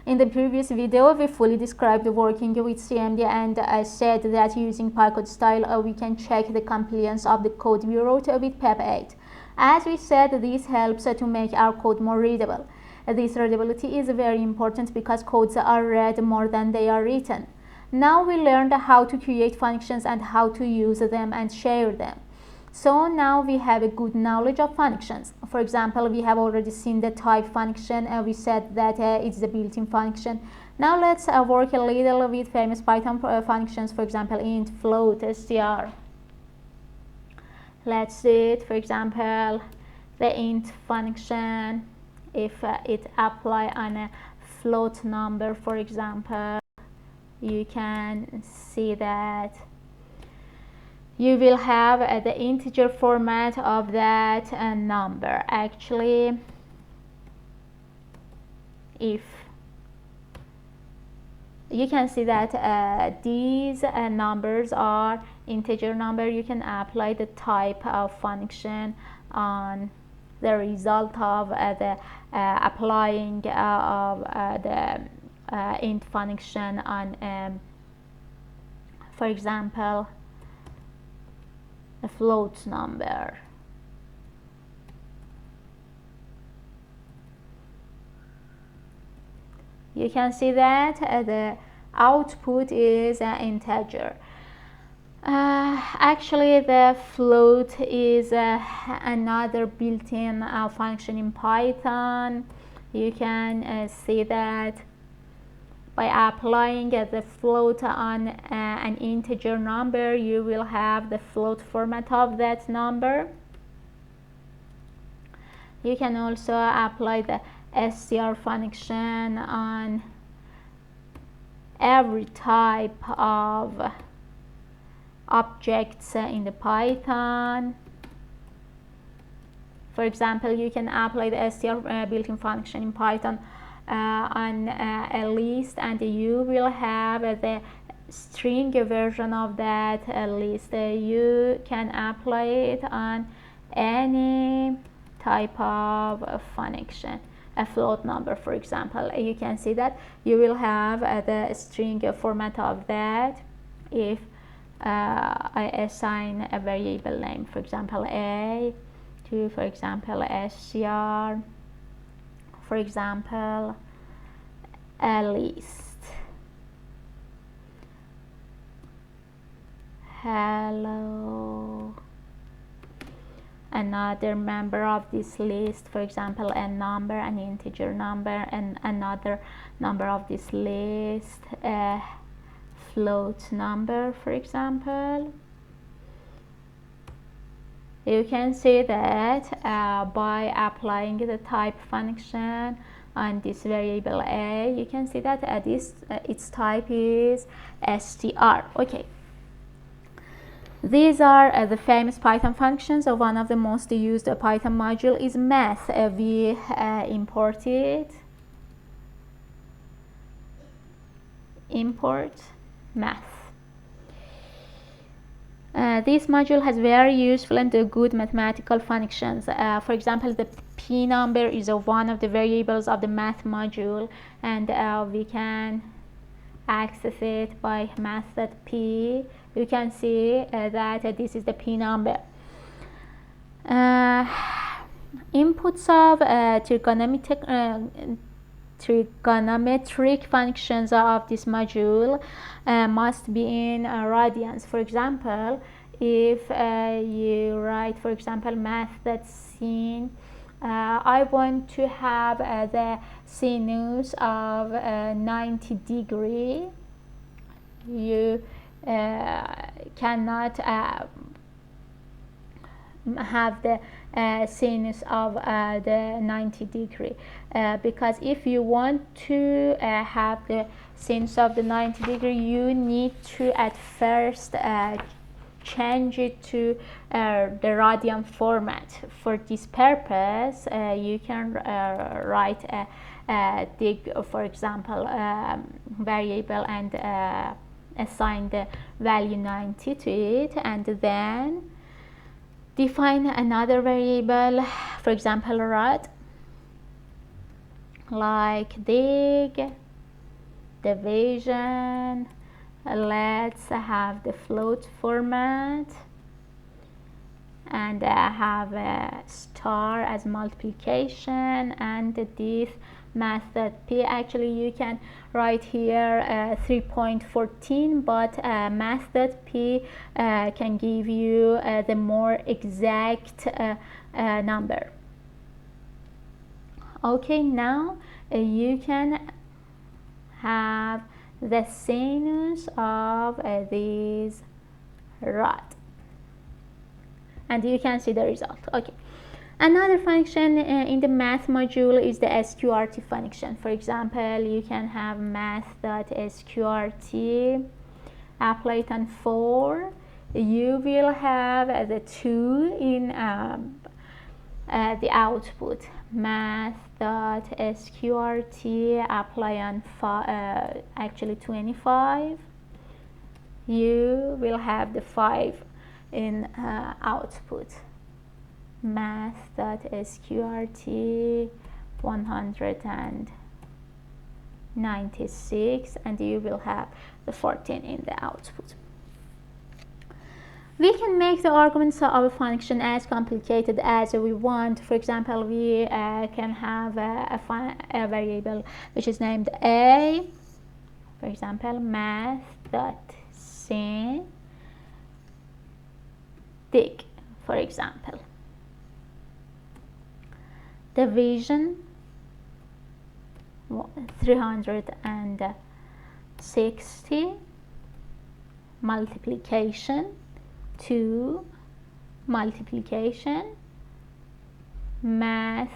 In the previous video, we fully described working with CMD, and I said that using PyCode style, we can check the compliance of the code we wrote with PEP 8. As we said, this helps to make our code more readable. This readability is very important because codes are read more than they are written. Now we learned how to create functions and how to use them and share them. So now we have a good knowledge of functions. For example, we have already seen the type function. We said that it's the built-in function. Now let's work a little with famous Python functions, for example, int, float, str. Let's see it, for example, the int function. If it apply on a float number, for example, you can see that you will have the integer format of that number. Actually, if you can see that these numbers are integer number, you can apply the type of function on the result of the applying of the int function on for example, a float number. You can see that the output is an integer. Actually, the float is another built-in function in Python. You can see that by applying the float on an integer number, you will have the float format of that number. You can also apply the str function on every type of objects in the Python. For example, you can apply the str built-in function in Python on a list, and you will have the string version of that list. You can apply it on any type of function, a float number, for example. You can see that you will have the string format of that if I assign a variable name, for example a, to, for example, str, for example, a list. Hello. Another member of this list, for example, a number, an integer number, and another number of this list, a float number, for example. You can see that by applying the type function on this variable a, you can see that its type is str. Okay. These are the famous Python functions. One of the most used Python module is math. We imported import math. This module has very useful and good mathematical functions. For example, the p number is one of the variables of the math module, and we can access it by math.p. You can see that this is the p number. Inputs of trigonometric functions of this module must be in radians. For example, if you write, for example, math.sin, I want to have the sinus of 90 degree. You cannot have the sinus of the 90 degree because if you want to have the sinus of the 90 degree, you need to at first change it to the radian format. For this purpose, you can write a dig, for example, variable and assign the value 90 to it, and then define another variable, for example rad, like dig division. Let's have the float format and have a star as multiplication, and this method P. Actually you can write here 3.14, but method P can give you the more exact number. Okay, now you can have the sinus of this rod, and you can see the result. Okay, another function in the math module is the sqrt function. For example, you can have math.sqrt applied on 4. You will have the 2 in the output. Math.sqrt apply on actually 25. You will have the 5 in output. Math.sqrt 196, and you will have the 14 in the output. We can make the arguments of a function as complicated as we want. For example, we can have a variable which is named a, for example, math.sin dig, for example. Division 360, multiplication 2, multiplication, math.p.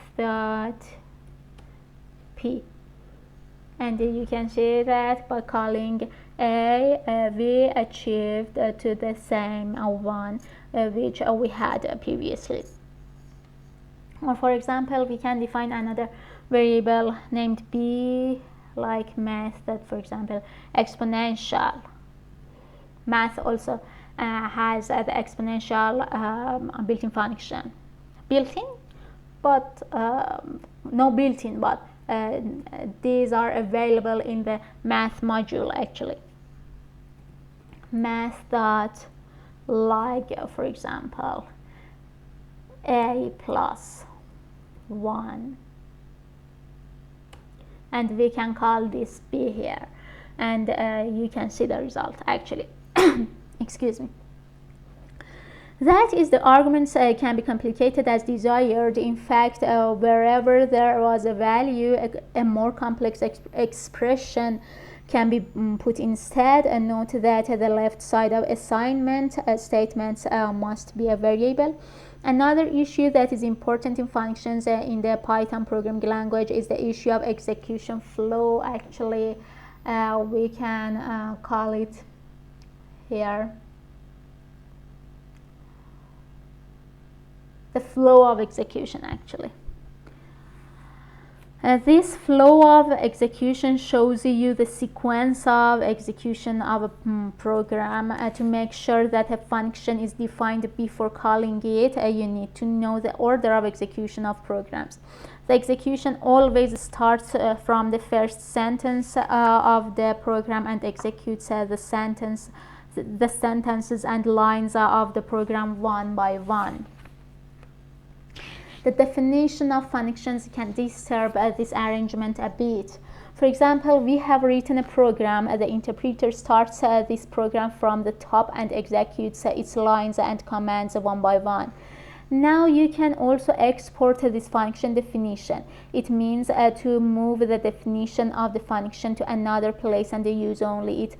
And you can see that by calling a, we achieved to the same one which we had previously. Or for example, we can define another variable named b, like math, that for example exponential. Math also has the exponential built-in function. Built-in, but no built-in, but these are available in the math module actually. Math.log, for example, a plus 1, and we can call this b here, and you can see the result actually. Excuse me. That is, the arguments can be complicated as desired. In fact, wherever there was a value, a more complex expression can be put instead. And note that the left side of assignment statements must be a variable. Another issue that is important in functions in the Python programming language is the issue of execution flow. Actually, we can call it here the flow of execution actually. This flow of execution shows you the sequence of execution of a program. To make sure that a function is defined before calling it, you need to know the order of execution of programs. The execution always starts from the first sentence of the program and executes the sentences and lines of the program one by one. The definition of functions can disturb this arrangement a bit. For example, we have written a program. The interpreter starts this program from the top and executes its lines and commands one by one. Now you can also export this function definition. It means to move the definition of the function to another place and use only it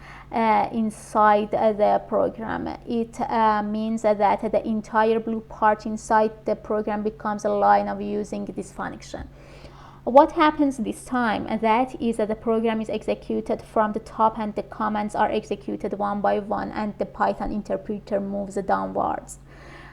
inside the program. It means that the entire blue part inside the program becomes a line of using this function. What happens this time? That is that the program is executed from the top and the commands are executed one by one, and the Python interpreter moves downwards.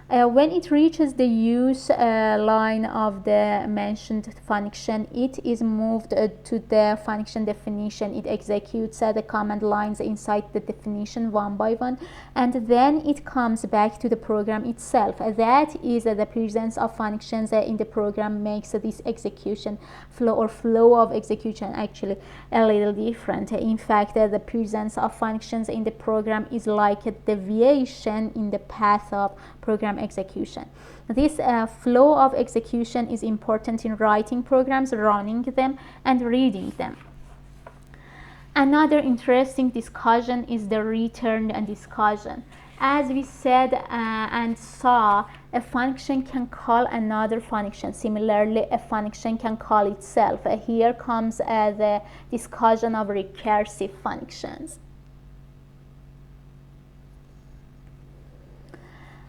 When it reaches the use line of the mentioned function, it is moved to the function definition. It executes the command lines inside the definition one by one, and then it comes back to the program itself. That is the presence of functions in the program makes this execution flow of execution actually a little different. In fact, the presence of functions in the program is like a deviation in the path of program execution. This flow of execution is important in writing programs, running them, and reading them. Another interesting discussion is the return discussion. As we said and saw, a function can call another function. Similarly, a function can call itself. Here comes the discussion of recursive functions.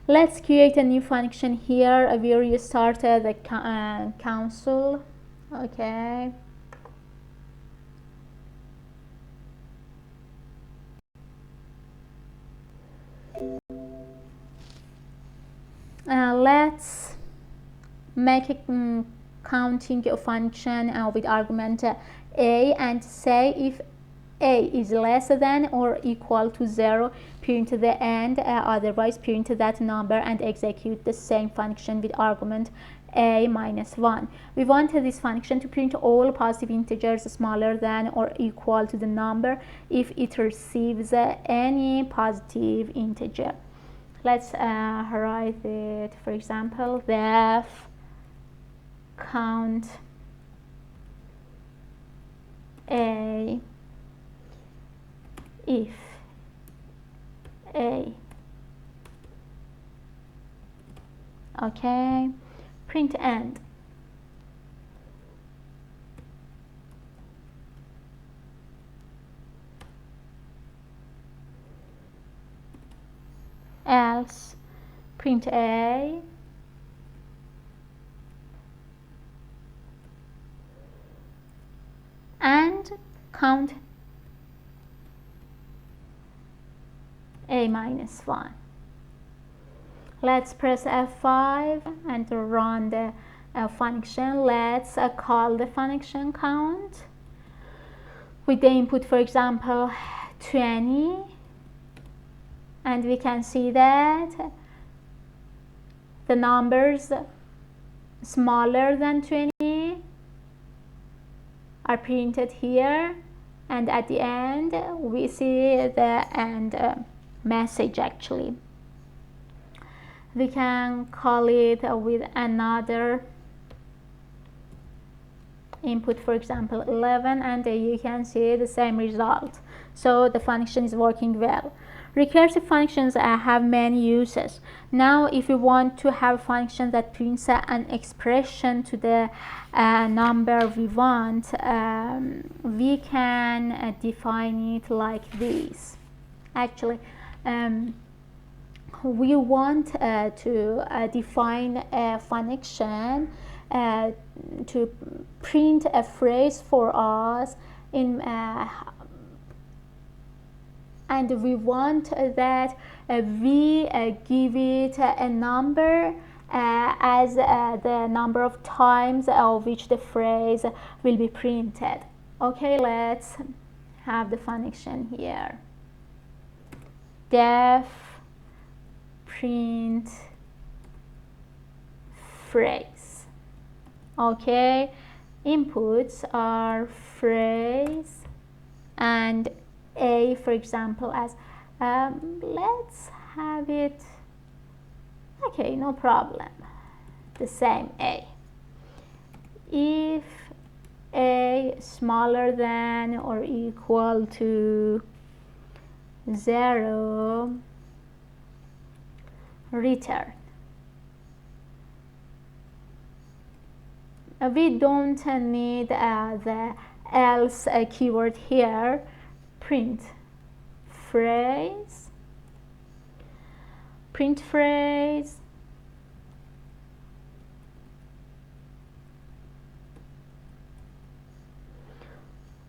Let's create a new function here where you start the console. Okay. Let's make a counting function with argument a and say if a is less than or equal to 0, print the end, otherwise print that number and execute the same function with argument a minus 1. We want this function to print all positive integers smaller than or equal to the number if it receives any positive integer. Let's write it, for example, def count a if a. Okay, print end. Else print a and count a minus 1. Let's press F5 and run the function. Let's call the function count with the input, for example, 20, and we can see that the numbers smaller than 20 are printed here, and at the end we see the end message. Actually, we can call it with another input, for example 11, and you can see the same result. So the function is working well. Recursive functions have many uses. Now if we want to have a function that prints an expression to the number we want, we can define it like this. Actually, we want to define a function to print a phrase for us in and we want that we give it a number as the number of times of which the phrase will be printed. Okay, let's have the function here. Def print phrase. Okay, inputs are phrase and a, for example, as let's have it, okay, no problem, the same a. If a smaller than or equal to 0, return. We don't need the else keyword here. Print phrase, print phrase,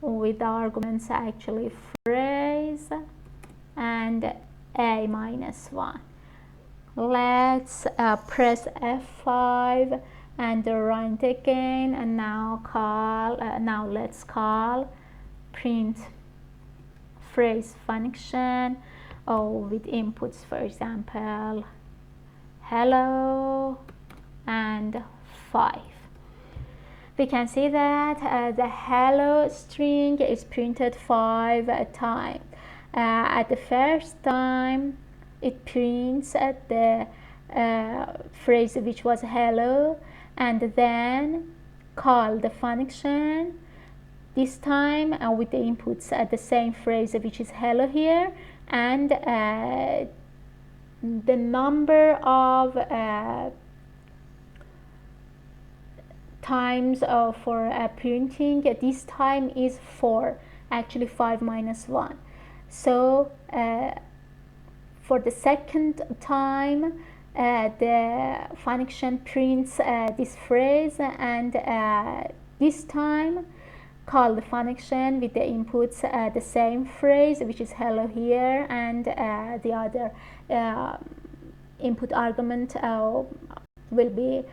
with arguments actually phrase and a minus 1. Let's press F5 and run it again, and now let's call print phrase function with inputs, for example hello and 5. We can see that the hello string is printed 5 times. At the first time it prints at the phrase which was hello, and then call the function, this time with the inputs at the same phrase which is hello here, and the number of times for printing this time is 4, actually 5 minus 1. So for the second time the function prints this phrase, and this time call the function with the inputs the same phrase which is hello here, and the other input argument will be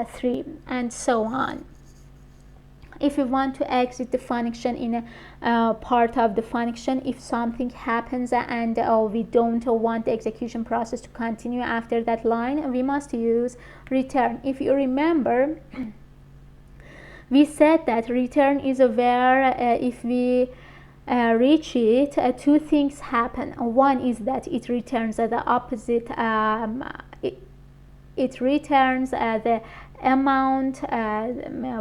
3, and so on. If you want to exit the function in a part of the function, if something happens and we don't want the execution process to continue after that line, we must use return. If you remember, we said that return is where if we reach it, two things happen. One is that it returns the opposite, it returns the amount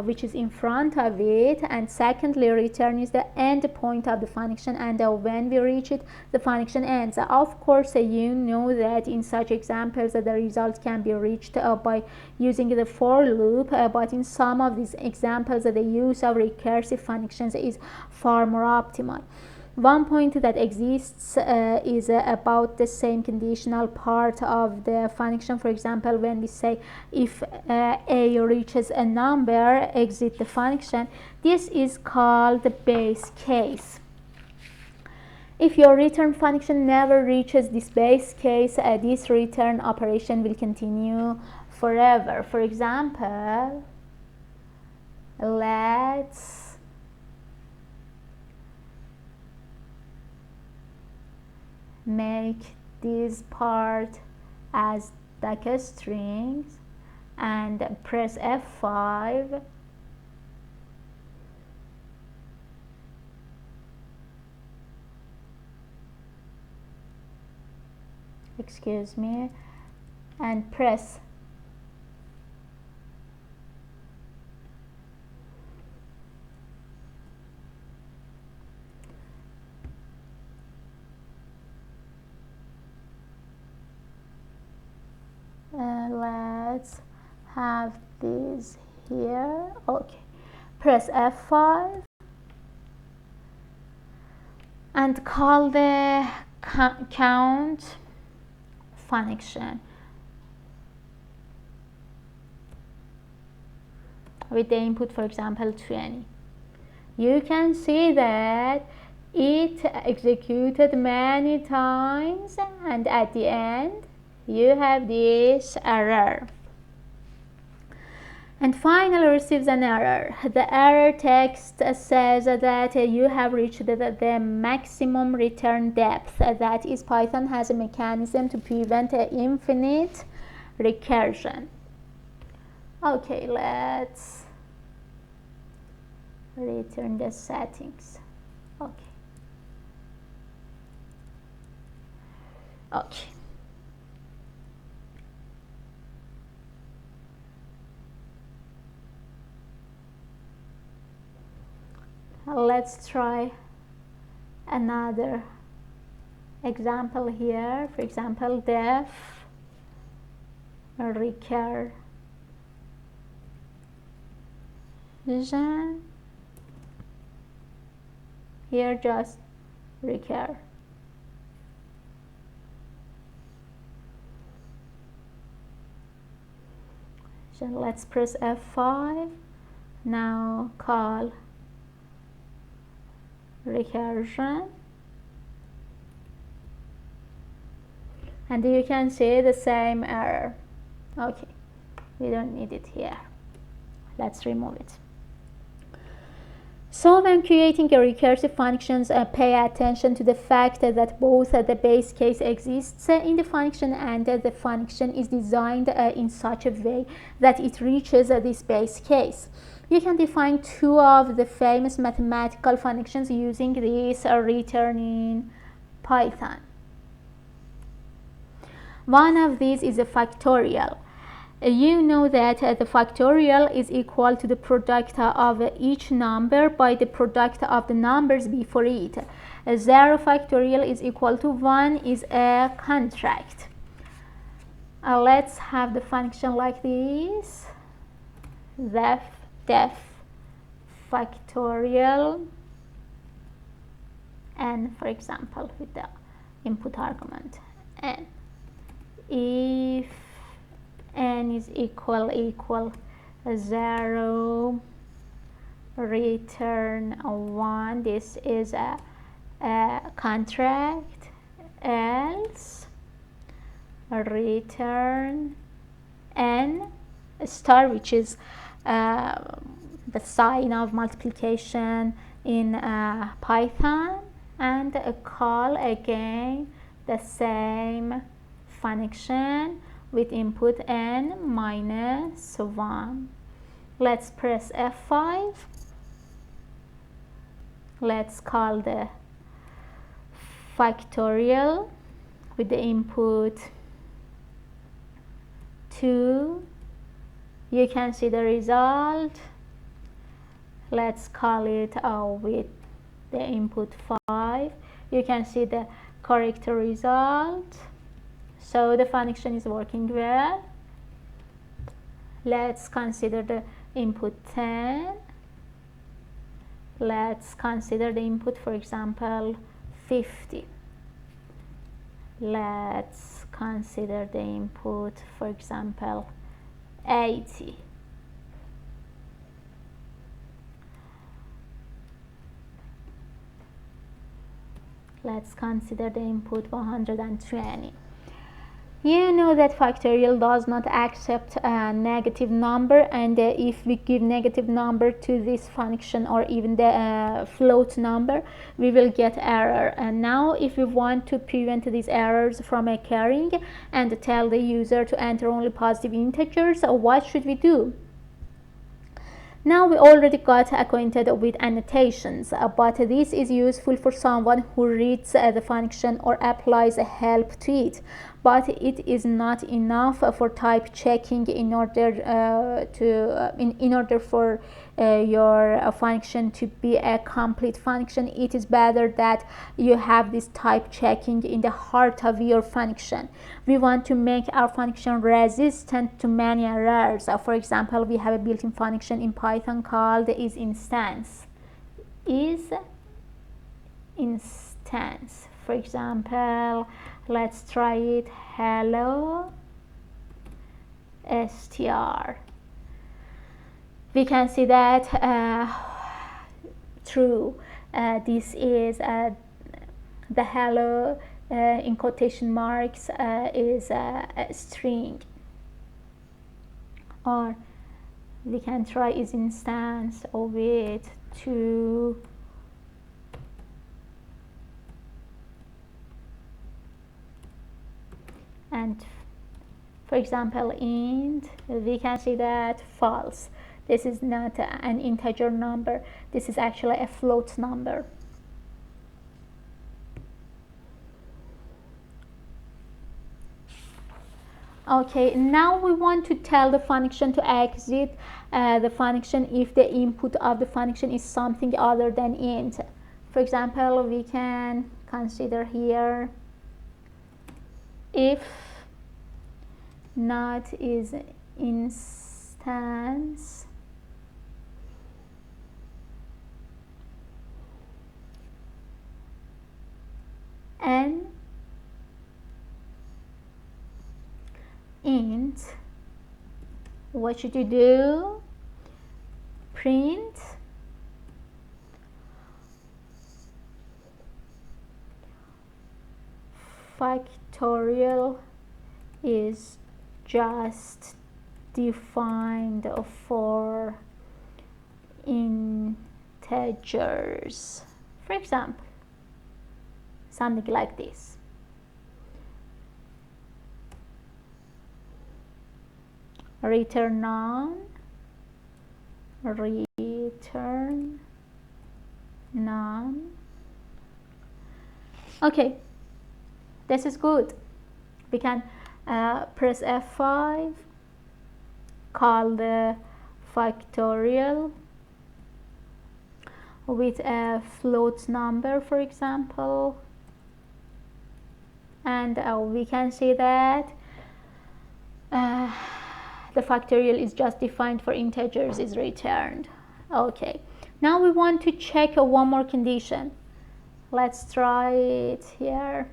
which is in front of it, and secondly return is the end point of the function, and when we reach it the function ends. Of course you know that in such examples the result can be reached by using the for loop, but in some of these examples the use of recursive functions is far more optimal. One point that exists is about the same conditional part of the function. For example, when we say if a reaches a number, exit the function, this is called the base case. If your return function never reaches this base case, this return operation will continue forever. For example, let's make this part as data strings and press F5. Excuse me, and press let's have this here. Okay, press F5 and call the count function with the input, for example 20. You can see that it executed many times, and at the end you have this error, and finally receives an error. The error text says that you have reached the maximum return depth. That is, Python has a mechanism to prevent infinite recursion. Okay, let's return the settings. Okay. Let's try another example here. For example, def recursion. Here just recur. So let's press F5. Now call recursion. and you can see the same error. Okay, we don't need it here. Let's remove it. So when creating a recursive functions, pay attention to the fact that both the base case exists in the function and the function is designed in such a way that it reaches this base case. You can define two of the famous mathematical functions using this return in Python. One of these is a factorial. You know that the factorial is equal to the product of each number by the product of the numbers before it. 0 factorial is equal to 1 is a contract. Let's have the function like this. Def factorial n, for example, with the input argument n. If n is equal 0, return 1. This is a contract. Else return n star, which is the sign of multiplication in Python, and call again the same function with input n minus 1. Let's press F5. Let's call the factorial with the input 2. You can see the result. Let's call it with the input 5. You can see the correct result. So the function is working well. Let's consider the input 10. Let's consider the input, for example, 50. Let's consider the input, for example, 80. Let's consider the input 120. You know that factorial does not accept a negative number, and if we give negative number to this function or even the float number, we will get error. And now if we want to prevent these errors from occurring and tell the user to enter only positive integers, what should we do? Now we already got acquainted with annotations, but this is useful for someone who reads the function or applies a help to it. But it is not enough for type checking in order in order for your function to be a complete function. It is better that you have this type checking in the heart of your function. We want to make our function resistant to many errors. For example, we have a built-in function in Python called isInstance. isInstance. For example, let's try it. Hello str. We can see that true. This is the hello in quotation marks is a string. Or we can try isInstance with 2. And for example, int, we can see that false. This is not an integer number. This is actually a float number. Okay, now we want to tell the function to exit the function if the input of the function is something other than int. For example, we can consider here if not is instance and int, what should you do? Print factorial is just defined for integers. For example, something like this. Return none, return none. Okay, this is good. We can press F5, call the factorial with a float number, for example, and we can see that the factorial is just defined for integers is returned. Okay, now we want to check one more condition. Let's try it here.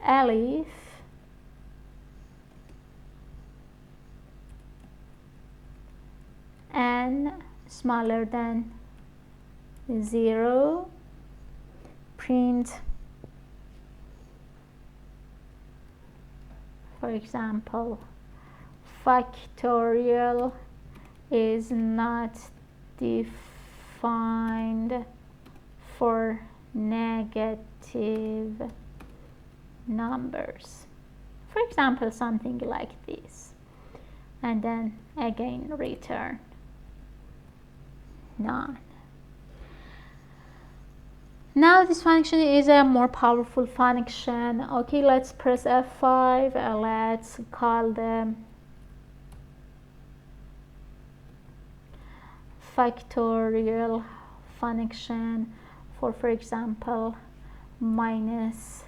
Elif n smaller than 0, print, for example, factorial is not defined for negative numbers. For example, something like this, and then again return none. Now this function is a more powerful function. Okay, let's press F5. Let's call the factorial function for example, minus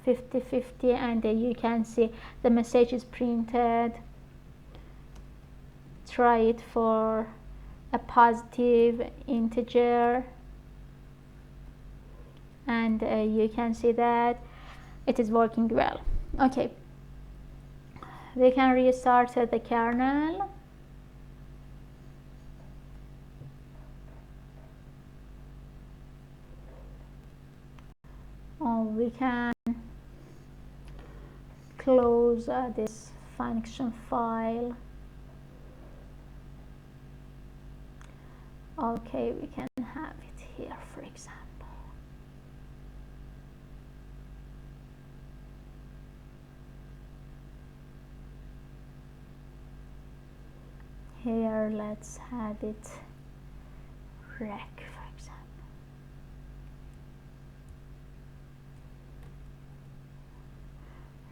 50/50, and you can see the message is printed. Try it for a positive integer, and you can see that it is working well. Okay, we can restart the kernel. We can close this function file. Okay, we can have it here, for example. Here, let's have it rec, for example.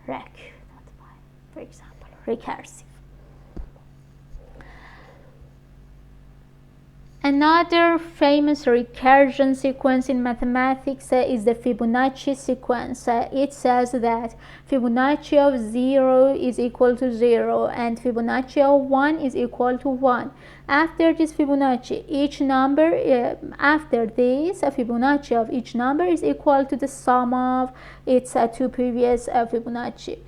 Rec, not by, for example, recursive. Another famous recursion sequence in mathematics is the Fibonacci sequence. It says that Fibonacci of 0 is equal to 0 and Fibonacci of 1 is equal to 1. After this Fibonacci, each number, Fibonacci of each number is equal to the sum of its two previous Fibonacci.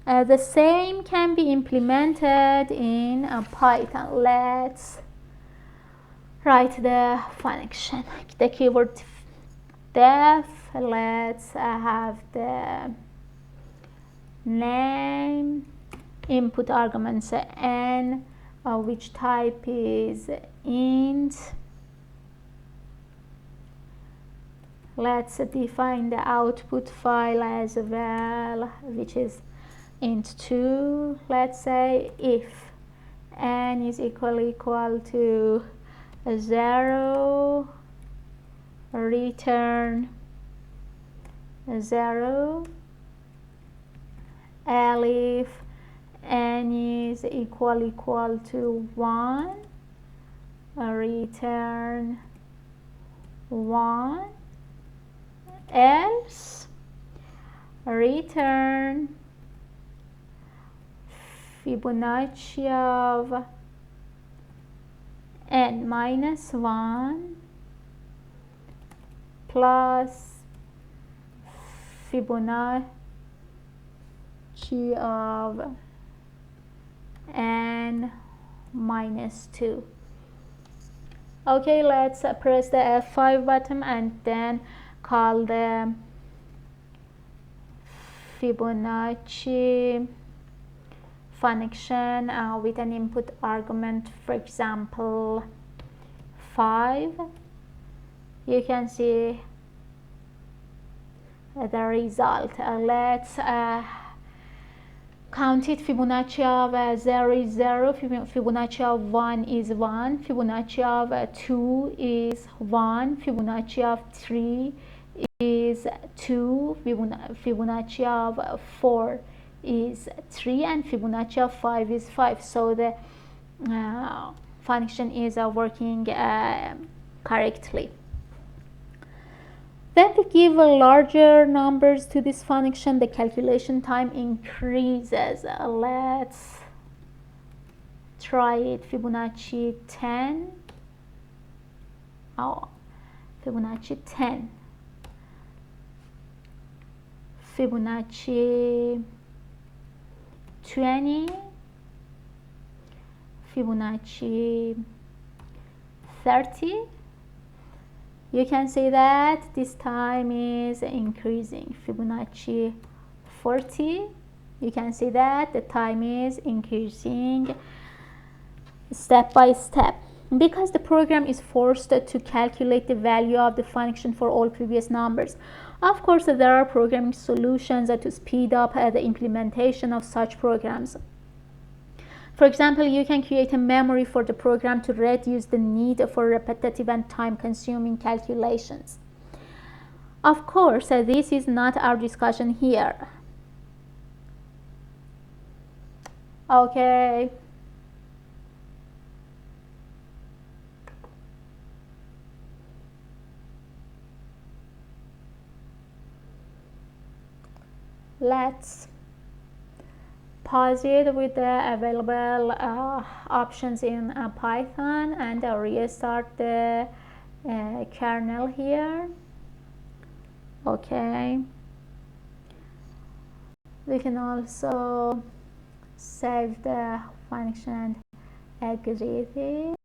The same can be implemented in Python. Let's write the function, the keyword def. Let's have the name, input arguments n, which type is int. Let's define the output file as well, which is int2. Let's say if n is equal to 0, return 0. Elif n is equal to 1, return 1. Else return Fibonacci of n minus 1 plus Fibonacci of n minus 2. Okay, let's press the F5 button and then call the Fibonacci function with an input argument, for example 5. You can see the result. Let's count it. Fibonacci of 0 is 0, Fibonacci of 1 is 1, Fibonacci of 2 is 1, Fibonacci of 3 is 2, Fibonacci of 4 is 3, and Fibonacci of 5 is 5. So the function is working correctly. When we give larger numbers to this function, the calculation time increases. Let's try it. Fibonacci 10. Fibonacci 10. Fibonacci 20. Fibonacci 30. You can see that this time is increasing. Fibonacci 40. You can see that the time is increasing step by step, because the program is forced to calculate the value of the function for all previous numbers. Of course, there are programming solutions to speed up the implementation of such programs. For example, you can create a memory for the program to reduce the need for repetitive and time-consuming calculations. Of course, this is not our discussion here. Okay. Let's pause it with the available options in Python and restart the kernel here. Okay. We can also save the function and exit it.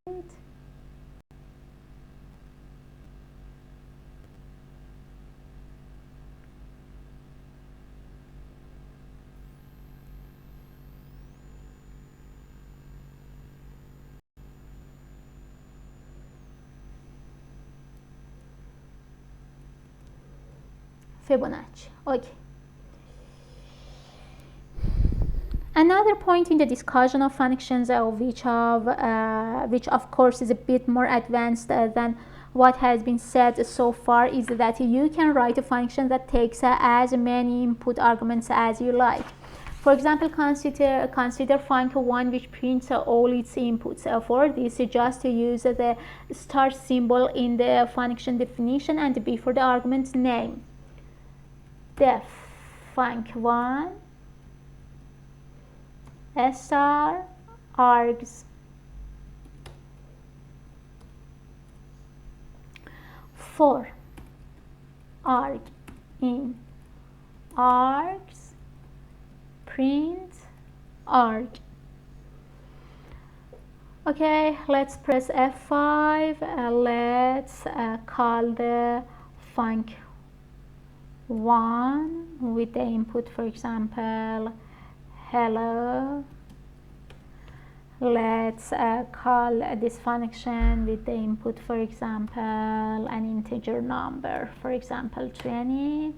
Fibonacci. Okay. Another point in the discussion of functions, which of course is a bit more advanced than what has been said so far, is that you can write a function that takes as many input arguments as you like. For example, consider func1, which prints all its inputs. For this, just to use the star symbol in the function definition and before the argument name. Def func1 star args for arg in args print arg. Okay, let's press F5. Let's call the func1 with the input, for example, hello. Let's call this function with the input, for example, an integer number, for example 20.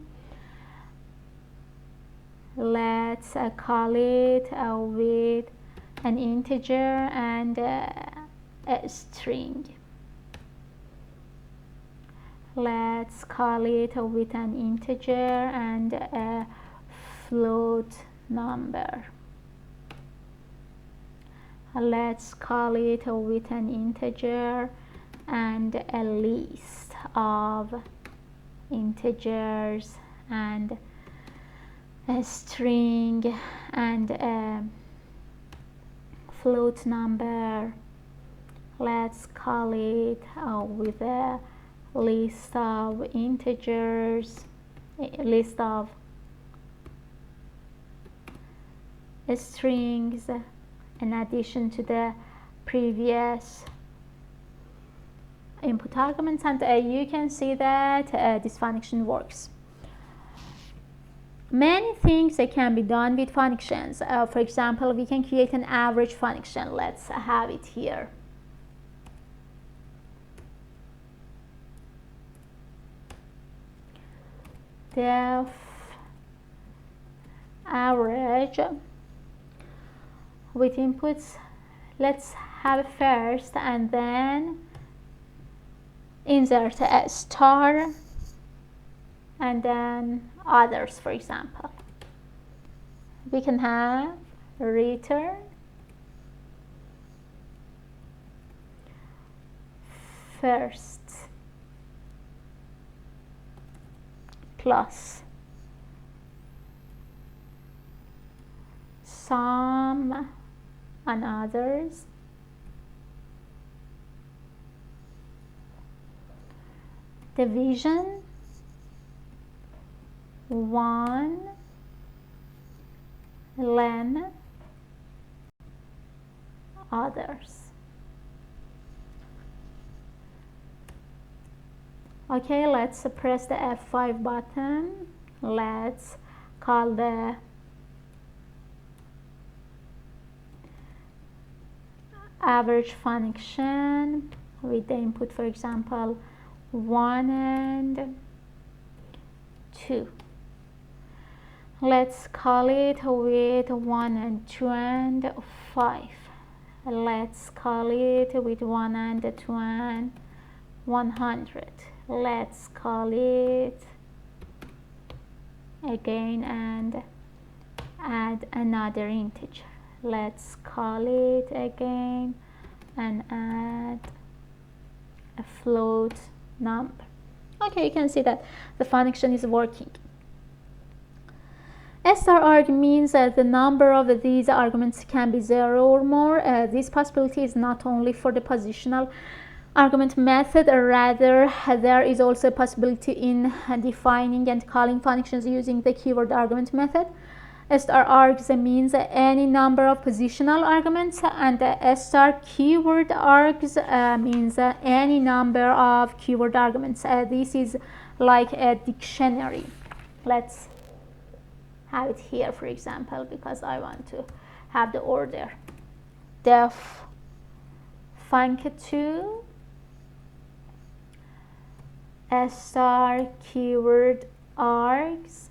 Let's call it with an integer and a string. Let's call it with an integer and a float number. Let's call it with an integer and a list of integers and a string and a float number. Let's call it with a list of integers, a list of strings in addition to the previous input arguments, and you can see that this function works. Many things that can be done with functions. For example, we can create an average function. Let's have it here. Def average with inputs. Let's have it first and then insert a star and then others. For example, we can have return first plus sum and others, division 1 len others. Okay, let's press the F5 button. Let's call the average function with the input, for example, 1 and 2. Let's call it with 1 and 2 and 5. Let's call it with 1 and 2 and 100. Let's call it again and add another integer. Let's call it again and add a float number. Okay, you can see that the function is working. Star_arg means that the number of these arguments can be 0 or more. This possibility is not only for the positional argument method, rather there is also a possibility in defining and calling functions using the keyword argument method. Star_args means any number of positional arguments, and star keyword args means any number of keyword arguments. This is like a dictionary. Let's have it here, for example, because I want to have the order. Def func2 star keyword args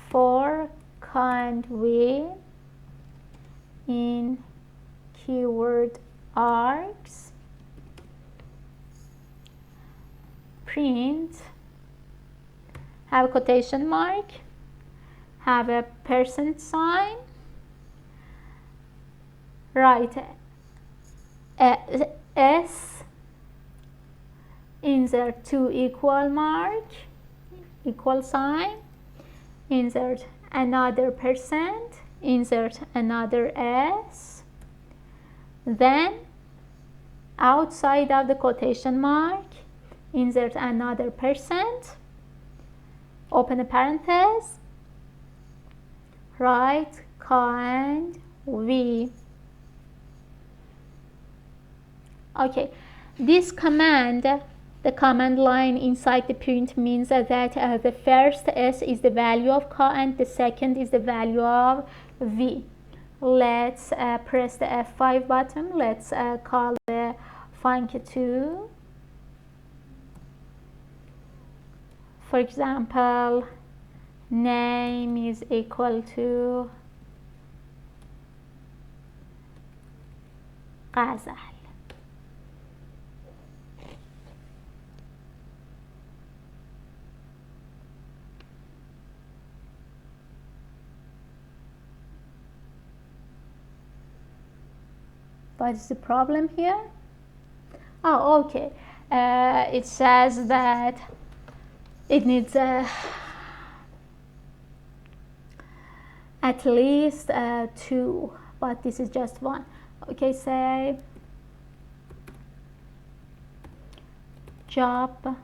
for kind we in keyword args print, have a quotation mark, have a percent sign, write s, insert 2 equal mark, equal sign, insert another percent, insert another s, then outside of the quotation mark insert another percent, open a parenthesis, write kind v. Okay, this command, the command line inside the print, means that the first s is the value of k and the second is the value of v. Let's press the F5 button. Let's call the func2. For example, name is equal to Ghazal. What is the problem here? Oh, okay. It says that it needs at least 2, but this is just 1. Okay, say job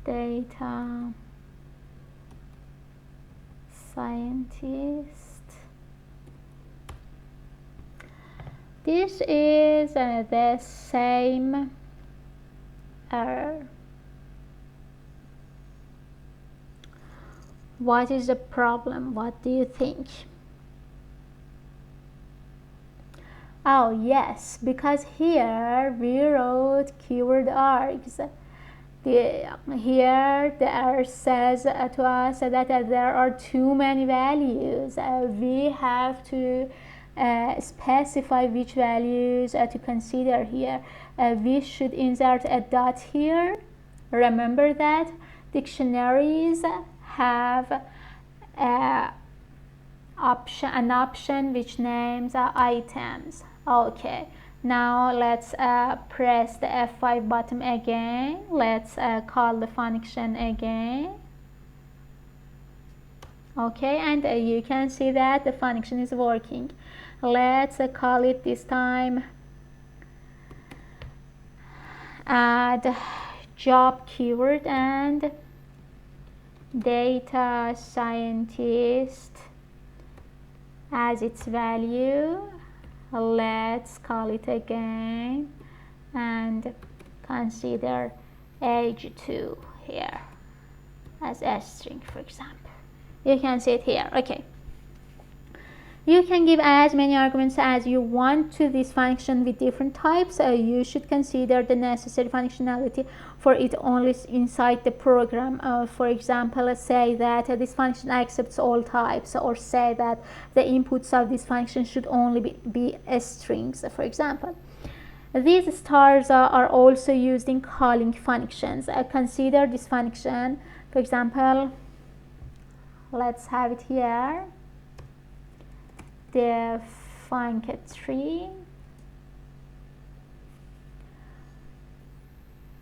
data scientist. This is the same error. What is the problem? What do you think? Oh yes, because here we wrote keyword args. Here the error says to us that there are too many values. We have to specify which values to consider here. We should insert a dot here. Remember that dictionaries have an option which names items. Okay, now let's press the F5 button again. Let's call the function again. Okay, and you can see that the function is working. Let's call it this time add job keyword and data scientist as its value. Let's call it again and consider age 2 here as a string, for example. You can see it here. Okay, you can give as many arguments as you want to this function with different types. You should consider the necessary functionality for it only inside the program. For example, let's say that this function accepts all types, or say that the inputs of this function should only be strings, for example. These stars are also used in calling functions. Consider this function. For example, let's have it here. The func3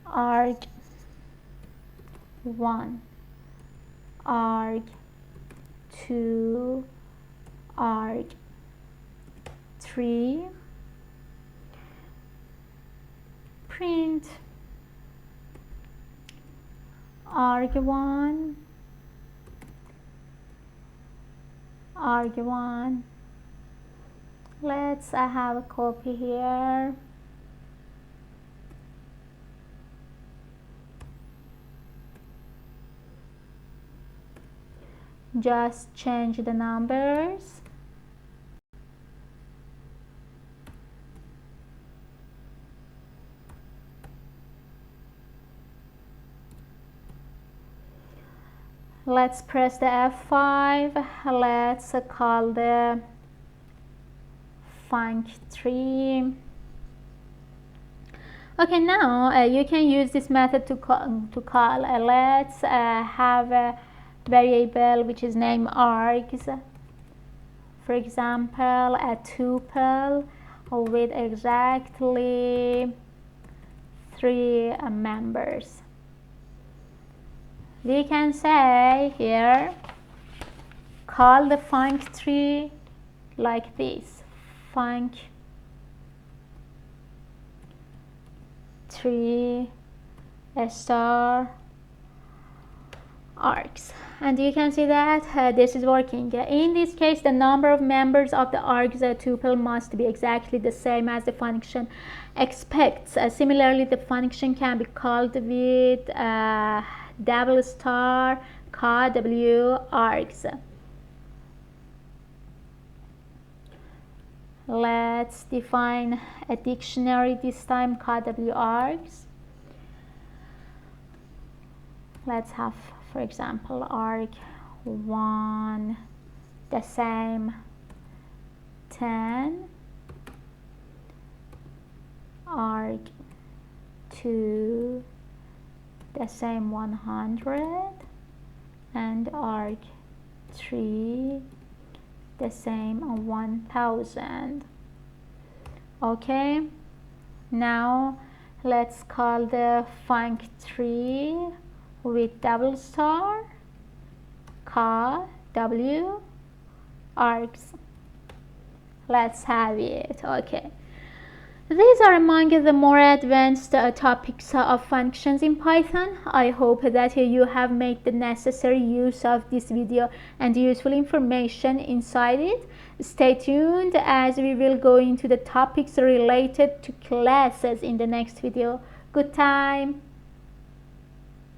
arg1, arg2, arg3, print arg1, arg1. Let's have a copy here. Just change the numbers. Let's press the F5. Let's call the func3. Okay, now you can use this method to call. Let's have a variable which is named args. For example, a tuple with exactly 3 members. We can say here, call the func3 like this. func3 star args, and you can see that this is working. In this case, the number of members of the args tuple must be exactly the same as the function expects. Similarly, the function can be called with double star kw args. Let's define a dictionary this time, kw args. Let's have, for example, arg1 the same 10, arg2 the same 100, and arg3 the same 1000. Okay, now let's call the func3 with double star kw args. Let's have it. Okay, These are among the more advanced topics of functions in Python. I hope that you have made the necessary use of this video and useful information inside it. Stay tuned as we will go into the topics related to classes in the next video. Good time!